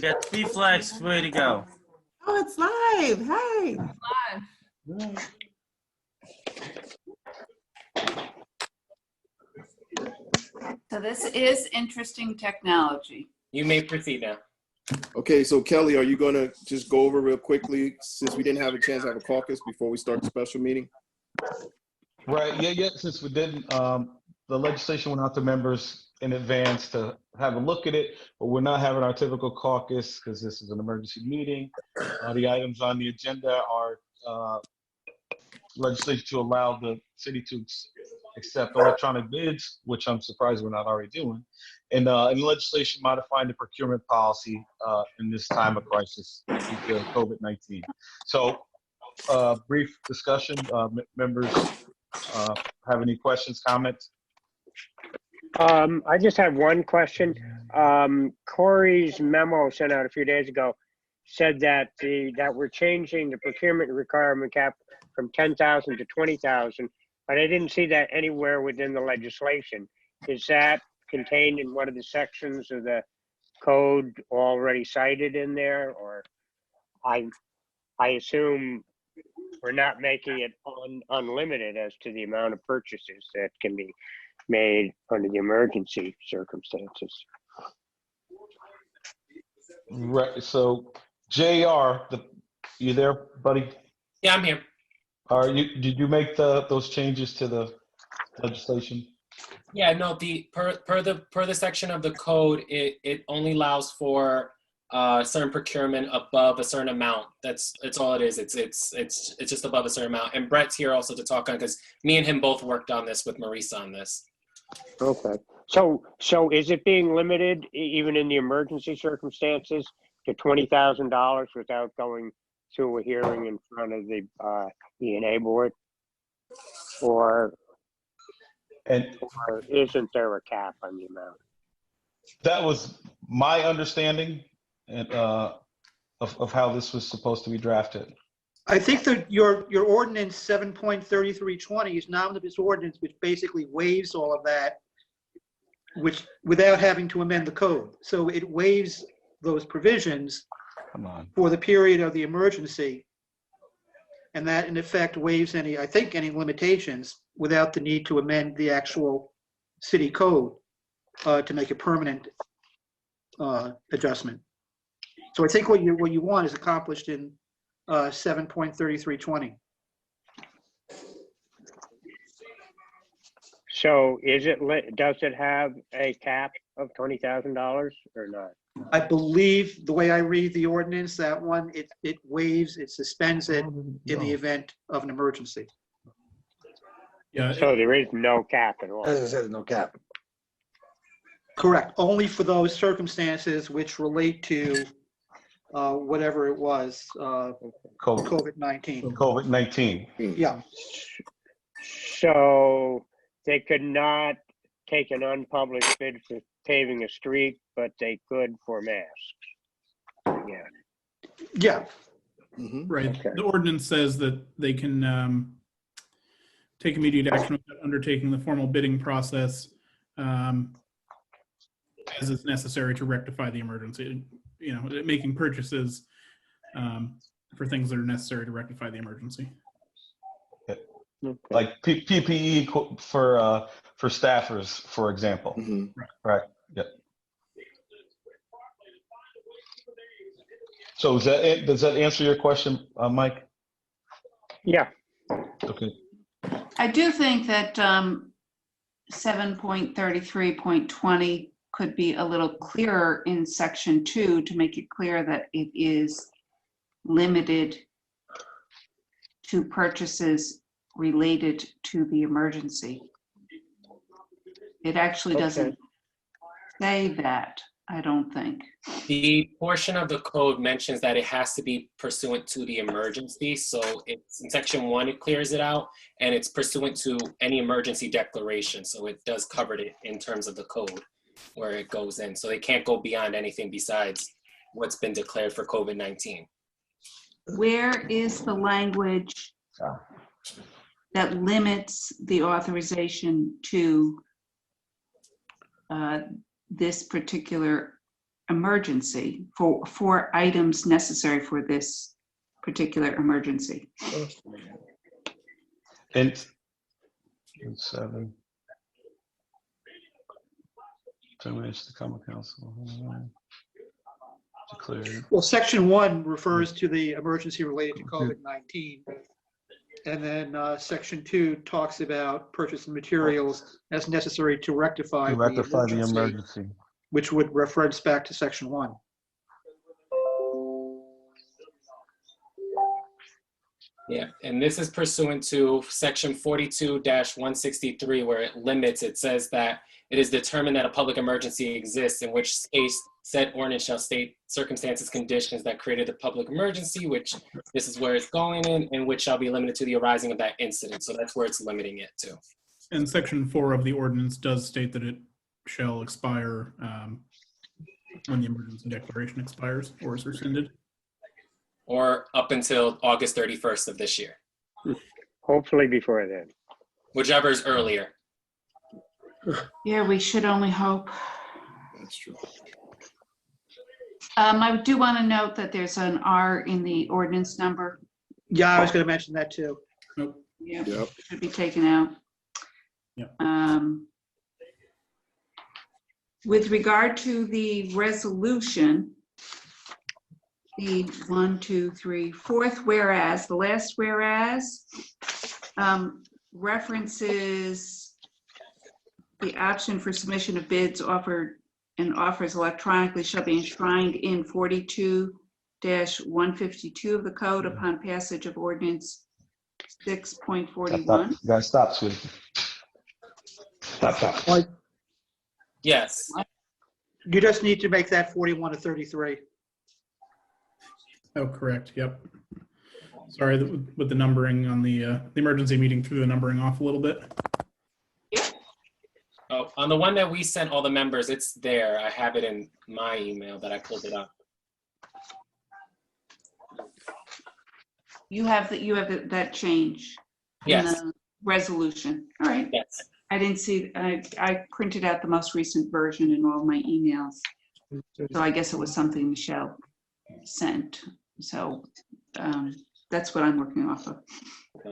Get 3 flags ready to go. Oh, it's live. Hey. So this is interesting technology. You may proceed now. Okay, so Kelly, are you going to just go over real quickly, since we didn't have a chance to have a caucus before we start the special meeting? Right. Yeah. Since we didn't, the legislation went out to members in advance to have a look at it, but we're not having our typical caucus because this is an emergency meeting. The items on the agenda are legislation to allow the city to accept electronic bids, which I'm surprised we're not already doing, and legislation modifying the procurement policy in this time of crisis due to COVID-19. So, brief discussion. Members have any questions, comments? I just have one question. Corey's memo sent out a few days ago said that we're changing the procurement requirement cap from 10,000 to 20,000, but I didn't see that anywhere within the legislation. Is that contained in one of the sections of the code already cited in there, or I assume we're not making it unlimited as to the amount of purchases that can be made under the emergency circumstances. Right. So, JR, you there, buddy? Yeah, I'm here. Did you make those changes to the legislation? Yeah, no. Per the section of the code, it only allows for certain procurement above a certain amount. That's all it is. It's just above a certain amount. And Brett's here also to talk on, because me and him both worked on this with Marisa on this. Okay. So is it being limited even in the emergency circumstances to $20,000 without going through a hearing in front of the E&A board, or isn't there a cap on the amount? That was my understanding of how this was supposed to be drafted. I think that your ordinance 7.3320 is an omnibus ordinance, which basically waives all of that, which without having to amend the code. So it waives those provisions for the period of the emergency, and that in effect waives any limitations without the need to amend the actual city code to make a permanent adjustment. So I think what you want is accomplished in 7.3320. So does it have a cap of $20,000 or not? I believe the way I read the ordinance, that one, it waives, it suspends it in the event of an emergency. Yeah. So there is no cap at all. As I said, no cap. Correct. Only for those circumstances which relate to whatever it was, COVID-19. COVID-19. Yeah. So they could not take an unpublished bid for paving a street, but they could for masks. Yeah. Yeah. Mm-hmm. Right. Okay. The ordinance says that they can take immediate action without undertaking the formal bidding process as is necessary to rectify the emergency. You know, making purchases for things that are necessary to rectify the emergency. Okay. Like PPE for staffers, for example. Mm-hmm. Right. Yep. So does that answer your question, Mike? Yeah. Okay. I do think that 7.33.20 could be a little clearer in section 2 to make it clear that it is limited to purchases related to the emergency. It actually doesn't say that, I don't think. The portion of the code mentions that it has to be pursuant to the emergency. So it's in section 1, it clears it out, and it's pursuant to any emergency declaration. So it does cover it in terms of the code where it goes in. So they can't go beyond anything besides what's been declared for COVID-19. Where is the language that limits the authorization to this particular emergency, for items necessary for this particular emergency. And 7. Termination the common council. Declared. Well, section 1 refers to the emergency related to COVID-19. And then section 2 talks about purchase of materials as necessary to rectify To rectify the emergency. which would reference back to section 1. Yeah, and this is pursuant to section 42-163, where it limits, it says that it is determined that a public emergency exists, in which case said ordinance shall state circumstances, conditions that created the public emergency, which this is where it's going in which shall be limited to the arising of that incident. So that's where it's limiting it to. And section 4 of the ordinance does state that it shall expire when the emergency declaration expires or is rescinded. Or up until August 31st of this year, Hopefully before then. whichever is earlier. Yeah, we should only hope. That's true. I do want to note that there's an R in the ordinance number. Yeah, I was going to mention that too. Nope. Yeah, Yep. should be taken out. Yep. With regard to the resolution, the 1, 2, 3, 4th whereas, the last whereas references the option for submission of bids offered and offers electronically shall be enshrined in 42-152 of the code upon passage of ordinance 6.41. Guys, stop, sweetie. Stop. Yes. You just need to make that 41 to 33. Oh, correct. Yep. Sorry, with the numbering on the emergency meeting, threw the numbering off a little bit. Oh, on the one that we sent all the members, it's there. I have it in my email that I pulled it up. You have that change in Yes. the resolution. All right. Yes. I didn't see, I printed out the most recent version in all my emails. So I guess it was something Michelle sent. So that's what I'm working off of.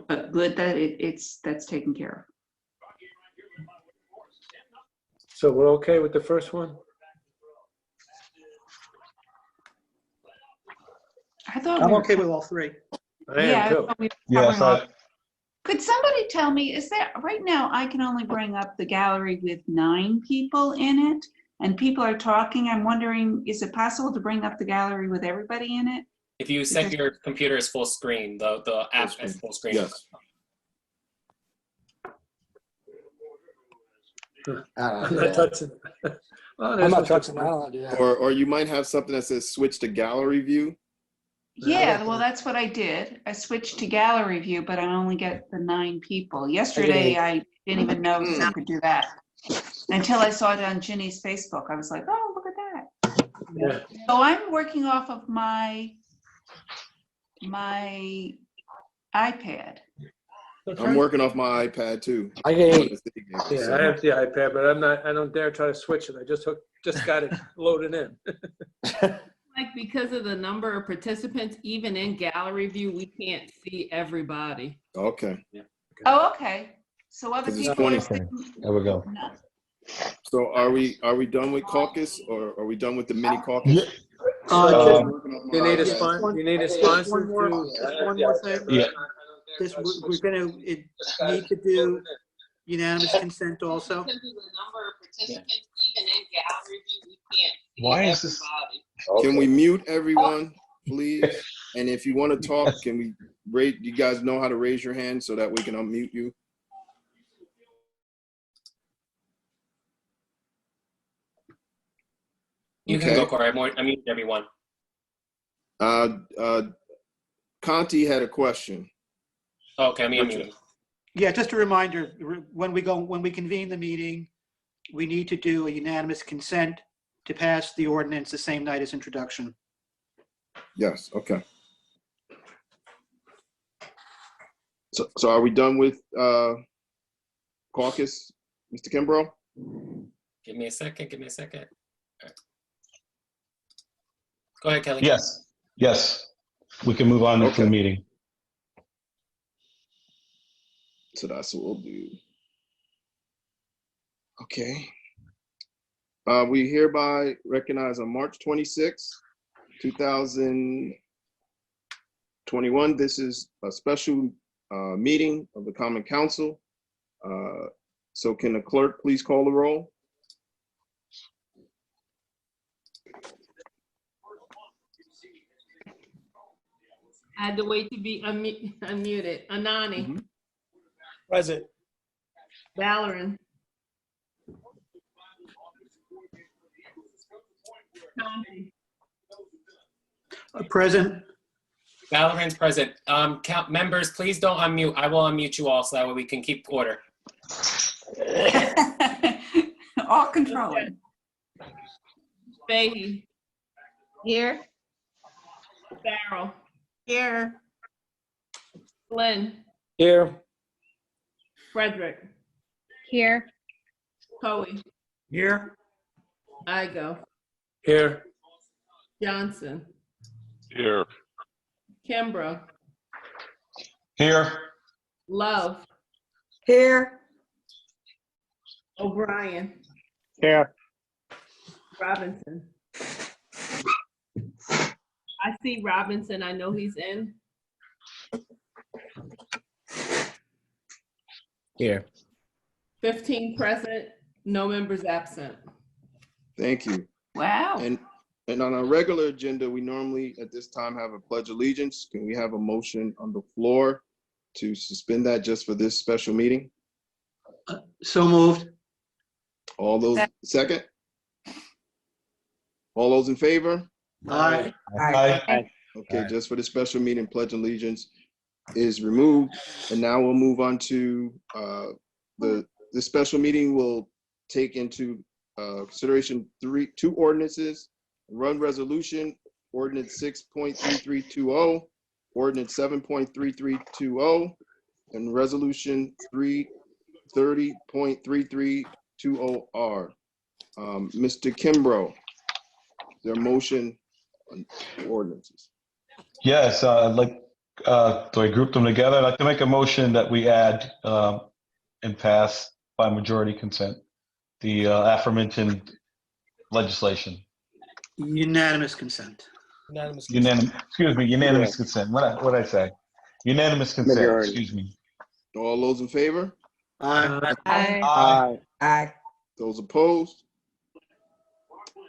But good that that's taken care of. So we're okay with the first one? I thought I'm we were- okay with all three. I yeah, am I too. thought we were Yes, covering all- Could somebody tell me, is there, right now, I can only bring up the gallery with 9 people in it, and people are talking. I'm wondering, is it possible to bring up the gallery with everybody in it? If you set your computer as full screen, the app as full screen. Yes. I'm not touching. I'm not touching that. I don't wanna do that. Or you might have something that says switch to gallery view. Yeah, well, that's what I did. I switched to gallery view, but I only get the 9 people. Yesterday, I didn't even know you could do that. Until I saw it on Ginny's Facebook. I was like, oh, look at that. Yeah. So I'm working off of my iPad. I'm working off my iPad too. I get 8. Yeah, I have the iPad, but I don't dare try to switch it. I just got it loaded in. Like, because of the number of participants, even in gallery view, we can't see everybody. Okay. Oh, okay. So other 'Cause it's people. 20. There we go. No. So are we done with caucus, or are we done with the mini caucus? You need a sponsor. You need a sponsor. One more thing. Yeah. We're going to need to do unanimous consent also. Why is this? Can we mute everyone, please? And if you want to talk, can we rate? You guys know how to raise your hand so that we can unmute you. You can go, Corey. I mean, everyone. Conti had a question. Okay, me unmute him. Yeah, just a reminder, when we convene the meeting, we need to do a unanimous consent to pass the ordinance the same night as introduction. Yes, okay. So are we done with caucus, Mr. Kimbrough? Give me a second. All right. Go ahead, Kelly. Yes, yes. We can move on to Okay. the meeting. So that's what we'll do. Okay. We hereby recognize on March 26, 2021. This is a special meeting of the Common Council. So can the clerk please call the roll? I had to wait to be unmuted. Anani. Present. Valorant. Chauncey. Present. Valorant's present. Members, please don't unmute. I will unmute you all so that way we can keep order. All controlling. Fahey. Here. Farrell. Here. Flynn. Here. Frederick. Here. Hoey. Here. Igo. Here. Johnson. Here. Kimbrough. Here. Love. Here. O'Brien. Here. Robinson. I see Robinson. I know he's in. Here. 15 present, no members absent. Thank you. Wow. And on our regular agenda, we normally at this time have a pledge of allegiance. Can we have a motion on the floor to suspend that just for this special meeting? So moved. All those, second? All those in favor? Aye. Aye. Okay, just for the special meeting, pledge of allegiance is removed. And now we'll move on to the special meeting will take into consideration two ordinances, one resolution, ordinance 6.3320, ordinance 7.3320, and resolution 330.3320R. Mr. Kimbrough, is there a motion on the ordinances? Yes, I'd like, do I group them together? I'd like to make a motion that we add and pass by majority consent the aforementioned legislation. Unanimous consent. Unanimous consent. What I say? Unanimous consent, Majority. excuse me. All those in favor? Aye. Aye. Those opposed?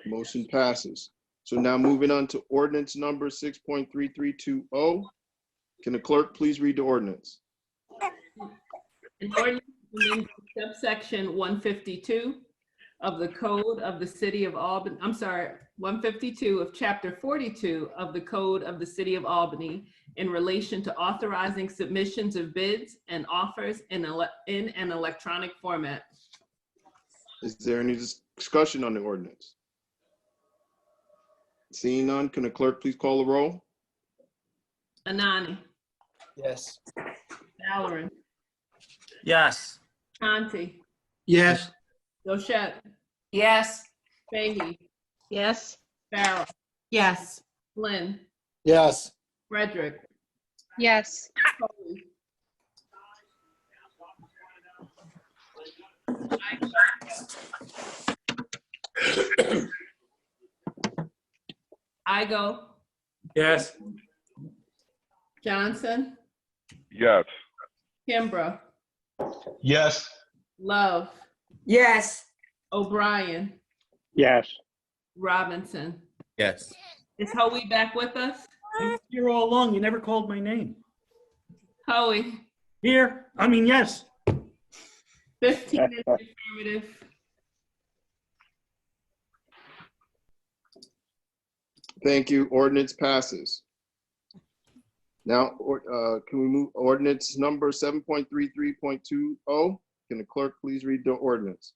Motion passes. So now moving on to ordinance number 6.3320. Can the clerk please read the ordinance? An ordinance amending subsection 152 of the Code of the City of Albany, 152 of Chapter 42 of the Code of the City of Albany in relation to authorizing submissions of bids and offers in an electronic format. Is there any discussion on the ordinance? Seeing none, can the clerk please call the roll? Anani. Yes. Halloran. Yes. Conti. Yes. Doshette. Yes. Fahey. Yes. Farrell. Yes. Flynn. Yes. Frederick. Yes. Hoey. Igo. Yes. Johnson. Yes. Kimbrough. Yes. Love. Yes. O'Brien. Yes. Robinson. Yes. Is Hoey back with us? Here all along, you never called my name. Hoey. Here, I mean, yes. 15 in the affirmative. Thank you. Ordinance passes. Now, can we move ordinance number 7.33.20? Can the clerk please read the ordinance?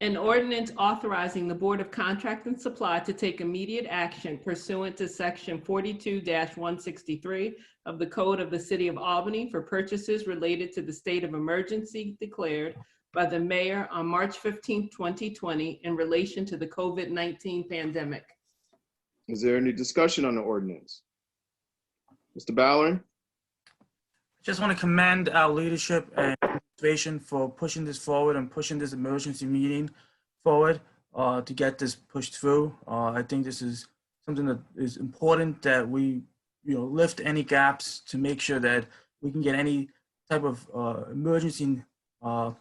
An ordinance authorizing the Board of Contract and Supply to take immediate action pursuant to section 42-163 of the Code of the City of Albany for purchases related to the state of emergency declared by the mayor on March 15, 2020 in relation to the COVID-19 pandemic. Is there any discussion on the ordinance? Mr. Ballerin? Just want to commend our leadership and administration for pushing this forward and pushing this emergency meeting forward to get this pushed through. I think this is something that is important, that we, lift any gaps to make sure that we can get any type of emergency or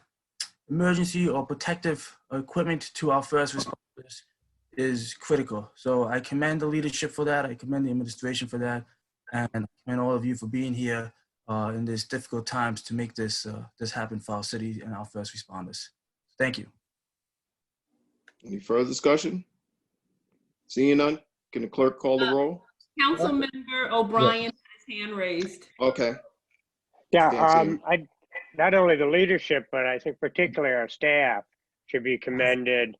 protective equipment to our first responders is critical. So I commend the leadership for that. I commend the administration for that, and I commend all of you for being here in these difficult times to make this happen for our city and our first responders. Thank you. Any further discussion? Seeing none, can the clerk call the roll? Councilmember O'Brien has his hand raised. Okay. Yeah, Can't see. not only the leadership, but I think particularly our staff should be commended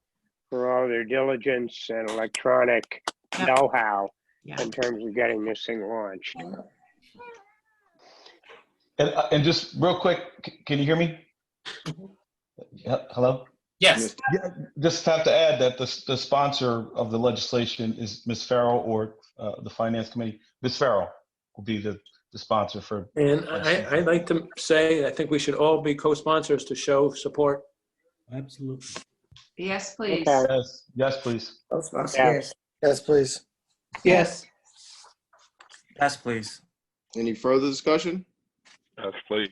for all their diligence and electronic know-how in terms of getting this thing launched. And just real quick, can you hear me? Hello? Yes. Yeah, just have to add that the sponsor of the legislation is Ms. Farrell, or the Finance Committee. Ms. Farrell will be the sponsor for. And I'd like to say, I think we should all be co-sponsors to show support. Absolutely. Yes, please. Okay. Yes, please. Yes. Yes, please. Yes. Yes, please. Any further discussion? Yes, please.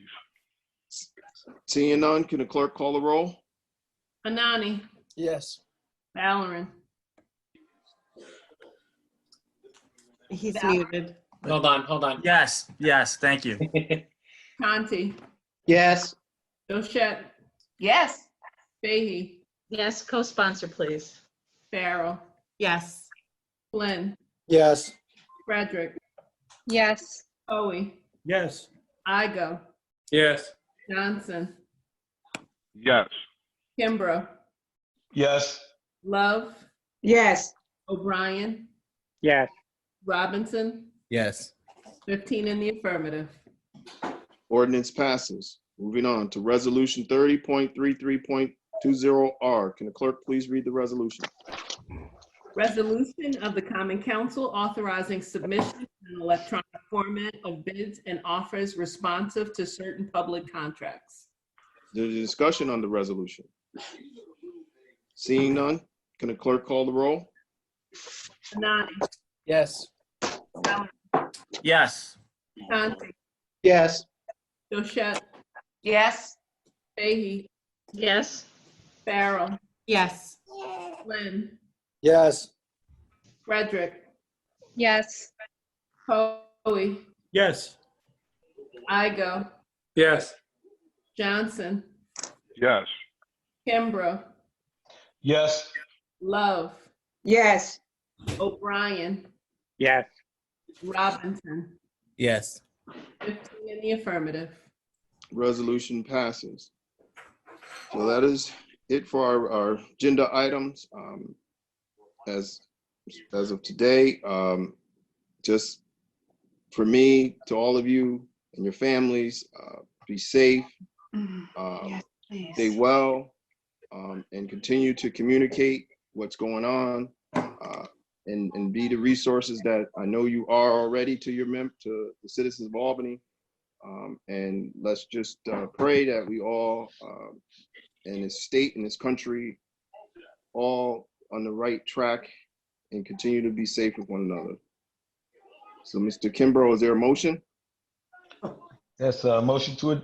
Seeing none, can the clerk call the roll? Anani, Yes. Halloran, He's muted. Hold on. Yes, thank you. Conti, Yes. Doshett, Yes. Fahey, Yes, co-sponsor, please. Farrell, Yes. Flynn, Yes. Frederick, Yes. Hoey, Yes. Igo, Yes. Johnson, Yes. Kimbrough, Yes. Love, Yes. O'Brien, Yes. Robinson, Yes. 15 in the affirmative. Ordinance passes. Moving on to Resolution 30.33.20R. Can the clerk please read the resolution? Resolution of the Common Council authorizing submission in an electronic format of bids and offers responsive to certain public contracts. There's a discussion on the resolution. Seeing none, can the clerk call the roll? Anani, Yes. Yes. Conti, Yes. Doshett, Yes. Fahey, Yes. Farrell, Yes. Flynn, Yes. Frederick, Yes. Hoey, Yes. Igo, Yes. Johnson, Yes. Kimbrough, Yes. Love, Yes. O'Brien, Yes. Robinson, Yes. 15 in the affirmative. Resolution passes. So that is it for our agenda items. As of today, just for me, to all of you and your families, be safe, Yes, please. stay well, and continue to communicate what's going on, and be the resources that I know you are already to to the citizens of Albany. And let's just pray that we all in this state, in this country, all on the right track and continue to be safe with one another. So Mr. Kimbrough, is there a motion? Yes, motion to it.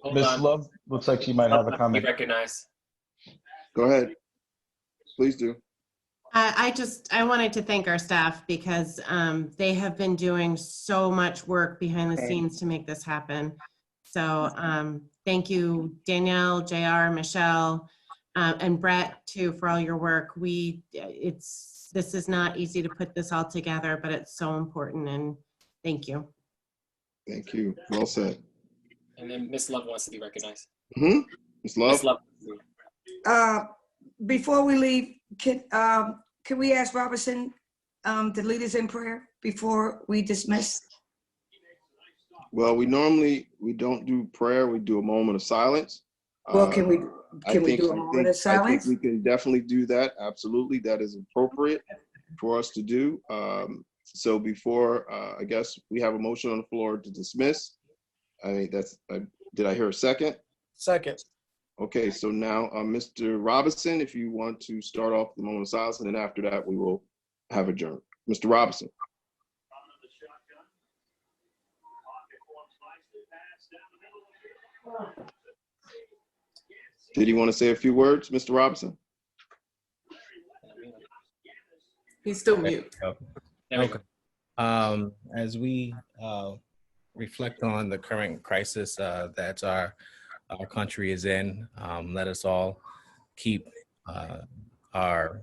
Hold Ms. on. Love, looks like she might have a Be comment. recognized. Go ahead. Please do. I wanted to thank our staff because they have been doing so much work behind the scenes to make this happen. So thank you, Danielle, JR, Michelle, and Brett too, for all your work. This is not easy to put this all together, but it's so important, and thank you. Thank you. Well said. And then Miss Love wants to be recognized. Ms. Love? Miss Love. Before we leave, can we ask Robinson to lead us in prayer before we dismiss? Well, we don't do prayer. We do a moment of silence. Well, can we do a moment of I think silence? we can definitely do that. Absolutely. That is appropriate. for us to do. So before, I guess we have a motion on the floor to dismiss. I mean, did I hear a second? Second. Okay, so now, Mr. Robinson, if you want to start off the moment of silence, and then after that, we will have adjourned. Mr. Robinson. Did you want to say a few words, Mr. Robinson? He's still mute. There we go. Okay. As we reflect on the current crisis that our country is in, let us all keep our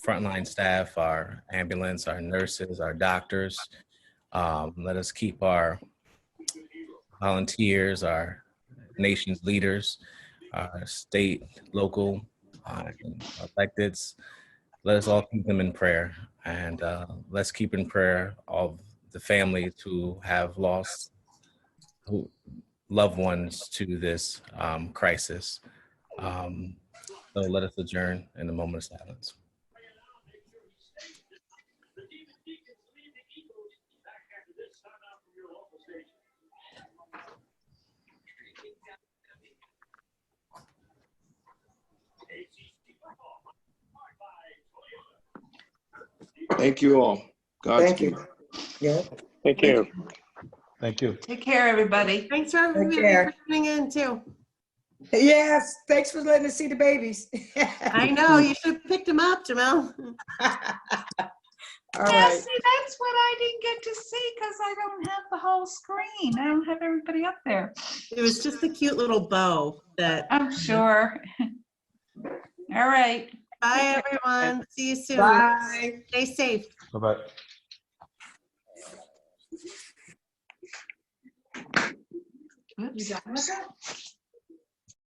frontline staff, our ambulance, our nurses, our doctors. Let us keep our volunteers, our nation's leaders, our state, local, electeds. Let us all keep them in prayer, and let's keep in prayer all of the families who have lost loved ones to this crisis. So let us adjourn in a moment of silence. Thank you all. Thank Godspeed. you. Yeah. Thank you. Thank you. Take care, everybody. Thanks for everybody care. for tuning in too. Yes, thanks for letting us see the babies. I know, you should have picked them up, Jamel. All Yeah, right. see, that's what I didn't get to see because I don't have the whole screen. I don't have everybody up there. It was just a cute little bow that. I'm sure. All right. Bye, everyone. See you soon. Bye. Stay safe. Bye-bye. Oops.